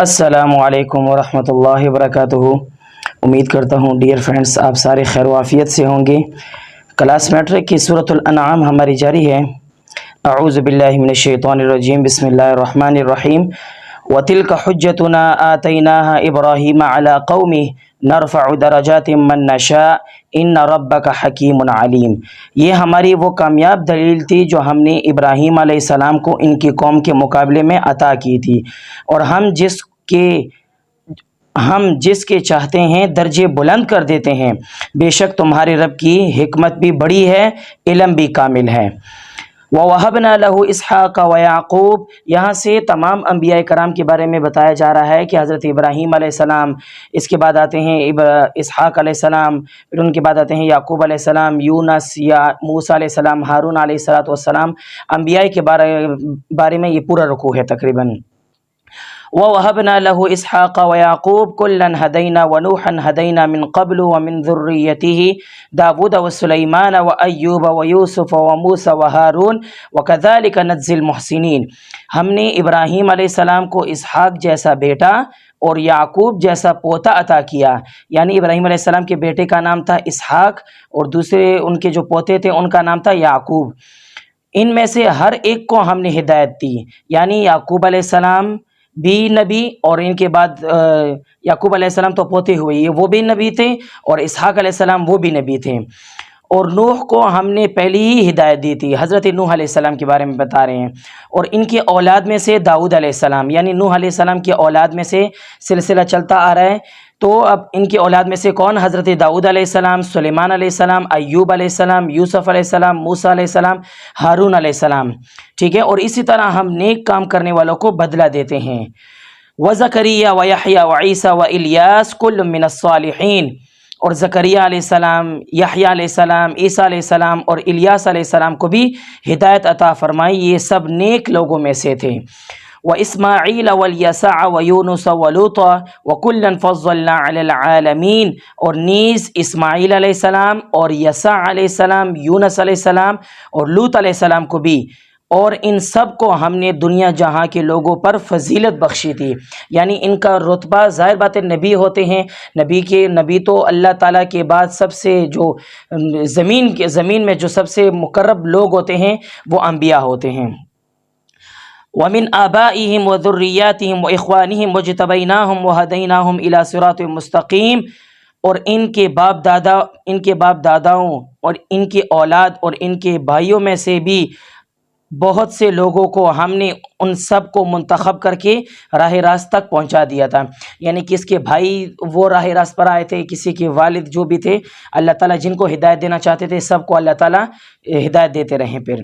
السلام علیکم ورحمۃ اللہ وبرکاتہ۔ امید کرتا ہوں ڈیئر فرینڈس آپ سارے خیر و عافیت سے ہوں گے۔ کلاس میٹرک کی سورۃ الانعام ہماری جاری ہے۔ اعوذ باللہ من الشیطان الرجیم، بسم اللہ الرحمن الرحیم۔ وَتِلْكَ حُجَّتُنَا آتَيْنَاهَا إِبْرَاهِيمَ عَلَى قَوْمِهِ نَرْفَعُ دَرَجَاتٍ مَّن نَّشَاءُ إِنَّ رَبَّكَ حَكِيمٌ عَلِيمٌ۔ یہ ہماری وہ کامیاب دلیل تھی جو ہم نے ابراہیم علیہ السلام کو ان کی قوم کے مقابلے میں عطا کی تھی، اور ہم جس کے چاہتے ہیں درجے بلند کر دیتے ہیں۔ بے شک تمہارے رب کی حکمت بھی بڑی ہے، علم بھی کامل ہے۔ وَوَهَبْنَا لَهُ إِسْحَاقَ وَيَعْقُوبَ، یہاں سے تمام انبیاء کرام کے بارے میں بتایا جا رہا ہے کہ حضرت ابراہیم علیہ السلام، اس کے بعد آتے ہیں اسحاق علیہ السلام، پھر ان کے بعد آتے ہیں یعقوب علیہ السلام، یونس یا موسیٰ علیہ السلام، ہارون علیہ السلام۔ انبیاء کے بارے میں یہ پورا رکوع ہے تقریباً۔ وَوَهَبْنَا لَهُ إِسْحَاقَ وَيَعْقُوبَ كُلًّا هَدَيْنَا وَنُوحًا هَدَيْنَا مِن قَبْلُ وَمِن ذُرِّيَّتِهِ دَاوُودَ وَسُلَيْمَانَ وَأَيُّوبَ وَيُوسُفَ وَمُوسَى وَهَارُونَ وَكَذَلِكَ نَجْزِي الْمُحْسِنِينَ۔ ہم نے ابراہیم علیہ السلام کو اسحاق جیسا بیٹا اور یعقوب جیسا پوتا عطا کیا، یعنی ابراہیم علیہ السلام کے بیٹے کا نام تھا اسحاق اور دوسرے ان کے جو پوتے تھے ان کا نام تھا یعقوب۔ ان میں سے ہر ایک کو ہم نے ہدایت دی، یعنی یعقوب علیہ السلام بھی نبی، اور ان کے بعد یعقوب علیہ السلام تو پوتے ہوئے، یہ وہ بھی نبی تھے، اور اسحاق علیہ السلام وہ بھی نبی تھے۔ اور نوح کو ہم نے پہلی ہی ہدایت دی تھی، حضرت نوح علیہ السلام کے بارے میں بتا رہے ہیں۔ اور ان کے اولاد میں سے داؤد علیہ السلام، یعنی نوح علیہ السلام کی اولاد میں سے سلسلہ چلتا آ رہا ہے، تو اب ان کی اولاد میں سے کون؟ حضرت داؤد علیہ السلام، سلیمان علیہ السلام، ایوب علیہ السلام، یوسف علیہ السلام، موسیٰ علیہ السلام، ہارون علیہ السلام، ٹھیک ہے۔ اور اسی طرح ہم نیک کام کرنے والوں کو بدلہ دیتے ہیں۔ وَزَكَرِيَّا وَيَحْيَىٰ وَعِيسَىٰ وَإِلْيَاسَ كُلٌّ مِّنَ الصَّالِحِينَ، اور زکریہ علیہ السلام، یحییٰ علیہ السلام، عیسیٰ علیہ السلام اور الیاس علیہ السلام کو بھی ہدایت عطا فرمائی، یہ سب نیک لوگوں میں سے تھے۔ وَإِسْمَاعِيلَ وَالْيَسَعَ وَيُونُسَ وَلُوطًا وَكُلًّا فَضَّلْنَا عَلَى الْعَالَمِينَ، اور نیز اسماعیل علیہ السلام اور یسع علیہ السلام، یونس علیہ السلام اور لوط علیہ السلام کو بھی، اور ان سب کو ہم نے دنیا جہاں کے لوگوں پر فضیلت بخشی تھی، یعنی ان کا رتبہ ظاہر بات ہے نبی ہوتے ہیں، نبی تو اللہ تعالیٰ کے بعد سب سے جو زمین میں جو سب سے مقرب لوگ ہوتے ہیں وہ انبیاء ہوتے ہیں۔ وَمِنْ آبَائِهِمْ وَذُرِّيَّاتِهِمْ وَإِخْوَانِهِمْ وَاجْتَبَيْنَاهُمْ وَهَدَيْنَاهُمْ إِلَى صِرَاطٍ مُسْتَقِيمٍ، اور ان کے باپ داداؤں اور ان کی اولاد اور ان کے بھائیوں میں سے بھی بہت سے لوگوں کو ہم نے ان سب کو منتخب کر کے راہ راست تک پہنچا دیا تھا، یعنی کس کے بھائی وہ راہ راست پر آئے تھے، کسی کے والد جو بھی تھے، اللہ تعالیٰ جن کو ہدایت دینا چاہتے تھے سب کو اللہ تعالیٰ ہدایت دیتے رہے۔ پھر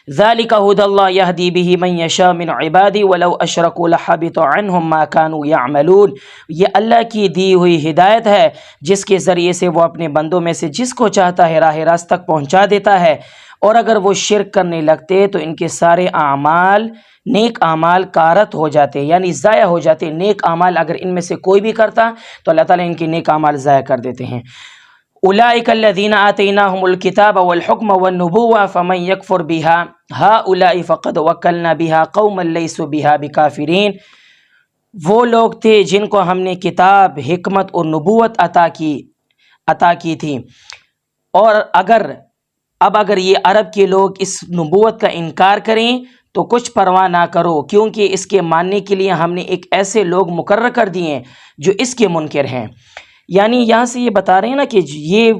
ذَلِكَ هُدَى اللَّهِ يَهْدِي بِهِ مَن يَشَاءُ مِنْ عِبَادِهِ وَلَوْ أَشْرَكُوا لَحَبِطَ عَنْهُمْ مَا كَانُوا يَعْمَلُونَ، یہ اللہ کی دی ہوئی ہدایت ہے جس کے ذریعے سے وہ اپنے بندوں میں سے جس کو چاہتا ہے راہ راست تک پہنچا دیتا ہے، اور اگر وہ شرک کرنے لگتے تو ان کے سارے اعمال، نیک اعمال کارت ہو جاتے، یعنی ضائع ہو جاتے۔ نیک اعمال اگر ان میں سے کوئی بھی کرتا تو اللہ تعالیٰ ان کے نیک اعمال ضائع کر دیتے ہیں۔ اولئک الذین آتیناہم الکتاب والحکم والنبوۃ فمن یکفر بها ہؤلاء فقد وکلنا بها قوما لیسوا بها بکافرین، وہ لوگ تھے جن کو ہم نے کتاب، حکمت اور نبوت عطا کی تھی، اور اگر یہ عرب کے لوگ اس نبوت کا انکار کریں تو کچھ پرواہ نہ کرو، کیونکہ اس کے ماننے کے لیے ہم نے ایک ایسے لوگ مقرر کر دیے ہیں جو اس کے منکر ہیں۔ یعنی یہاں سے یہ بتا رہے ہیں نا کہ یہ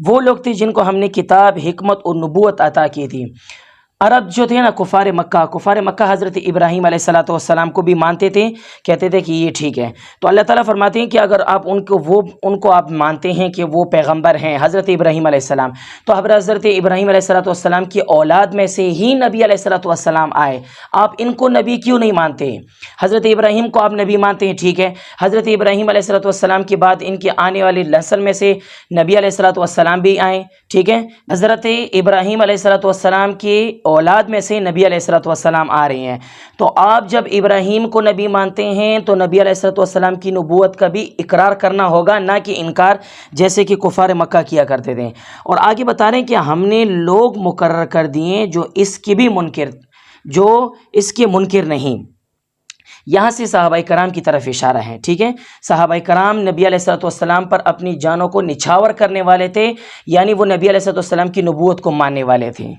وہ لوگ تھے جن کو ہم نے کتاب، حکمت اور نبوت عطا کی تھی۔ عرب جو تھے نا کفار مکہ حضرت ابراہیم علیہ السلام کو بھی مانتے تھے، کہتے تھے کہ یہ ٹھیک ہے۔ تو اللہ تعالیٰ فرماتے ہیں کہ اگر آپ ان کو آپ مانتے ہیں کہ وہ پیغمبر ہیں حضرت ابراہیم علیہ السلام، تو حضرت ابراہیم علیہ السلام کی اولاد میں سے ہی نبی علیہ السلام آئے، آپ ان کو نبی کیوں نہیں مانتے؟ حضرت ابراہیم کو آپ نبی مانتے ہیں، ٹھیک ہے، حضرت ابراہیم علیہ السلام کے بعد ان کے آنے والے نسل میں سے نبی علیہ السلام بھی آئے، ٹھیک ہے، حضرت ابراہیم علیہ السلام کے اولاد میں سے نبی علیہ السلام آ رہے ہیں۔ تو آپ جب ابراہیم کو نبی مانتے ہیں تو نبی علیہ السلام کی نبوت کا بھی اقرار کرنا ہوگا، نہ کہ انکار جیسے کہ کفار مکہ کیا کرتے تھے۔ اور آگے بتا رہے ہیں کہ ہم نے لوگ مقرر کر دیے جو اس کے منکر نہیں، یہاں سے صحابہ کرام کی طرف اشارہ ہے، ٹھیک ہے۔ صحابہ کرام نبی علیہ الصلوۃ والسلام پر اپنی جانوں کو نچھاور کرنے والے تھے، یعنی وہ نبی علیہ الصلوۃ والسلام کی نبوت کو ماننے والے تھے۔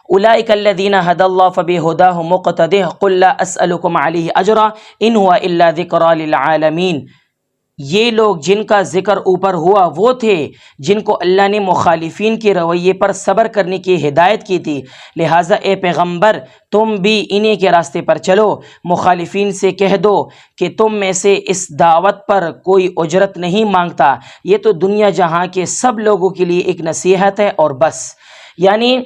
اولئک الذین ھدی اللہ فبہداہ مقتدہ قل لا اسألکم علیہ اجرا ان ہوا الا ذکری للعالمین۔ یہ لوگ جن کا ذکر اوپر ہوا وہ تھے جن کو اللہ نے مخالفین کے رویے پر صبر کرنے کی ہدایت کی تھی، لہٰذا اے پیغمبر تم بھی انہی کے راستے پر چلو۔ مخالفین سے کہہ دو کہ تم میں سے اس دعوت پر کوئی اجرت نہیں مانگتا، یہ تو دنیا جہاں کے سب لوگوں کے لیے ایک نصیحت ہے اور بس۔ یعنی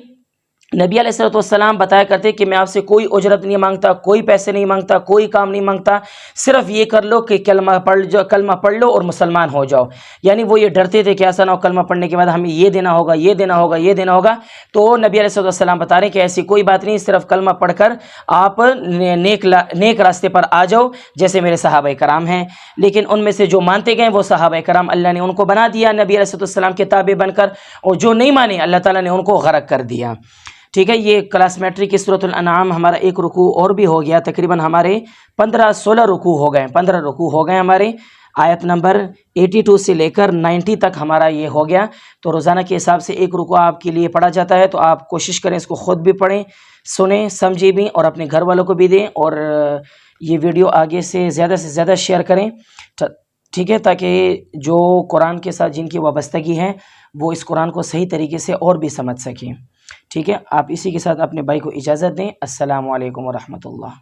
نبی علیہ الصلوۃ والسلام بتایا کرتے کہ میں آپ سے کوئی اجرت نہیں مانگتا، کوئی پیسے نہیں مانگتا، کوئی کام نہیں مانگتا، صرف یہ کر لو کہ کلمہ پڑھ لو اور مسلمان ہو جاؤ۔ یعنی وہ یہ ڈرتے تھے کہ ایسا نہ ہو کلمہ پڑھنے کے بعد ہمیں یہ دینا ہوگا، یہ دینا ہوگا، یہ دینا ہوگا۔ تو نبی علیہ الصلوۃ والسلام بتا رہے ہیں کہ ایسی کوئی بات نہیں، صرف کلمہ پڑھ کر آپ نیک راستے پر آ جاؤ، جیسے میرے صحابہ کرام ہیں۔ لیکن ان میں سے جو مانتے گئے وہ صحابہ کرام اللہ نے ان کو بنا دیا نبی علیہ الصلوۃ والسلام کے تابع بن کر، اور جو نہیں مانے اللہ تعالیٰ نے ان کو غرق کر دیا، ٹھیک ہے۔ یہ کلاس میٹرک کی سورۃ الانعام ہمارا ایک رکوع اور بھی ہو گیا، تقریباً ہمارے 15-16 رکوع ہو گئے، 15 رکوع ہو گئے ہمارے، آیت نمبر 82 سے لے کر 90 تک ہمارا یہ ہو گیا۔ تو روزانہ کے حساب سے ایک رکوع آپ کے لیے پڑھا جاتا ہے، تو آپ کوشش کریں اس کو خود بھی پڑھیں، سنیں، سمجھیں بھی، اور اپنے گھر والوں کو بھی دیں، اور یہ ویڈیو آگے سے زیادہ شیئر کریں، ٹھیک ہے، تاکہ جو قرآن کے ساتھ جن کی وابستگی ہے وہ اس قرآن کو صحیح طریقے سے اور بھی سمجھ سکیں، ٹھیک ہے۔ آپ اسی کے ساتھ اپنے بھائی کو اجازت دیں۔ السلام علیکم ورحمۃ اللہ۔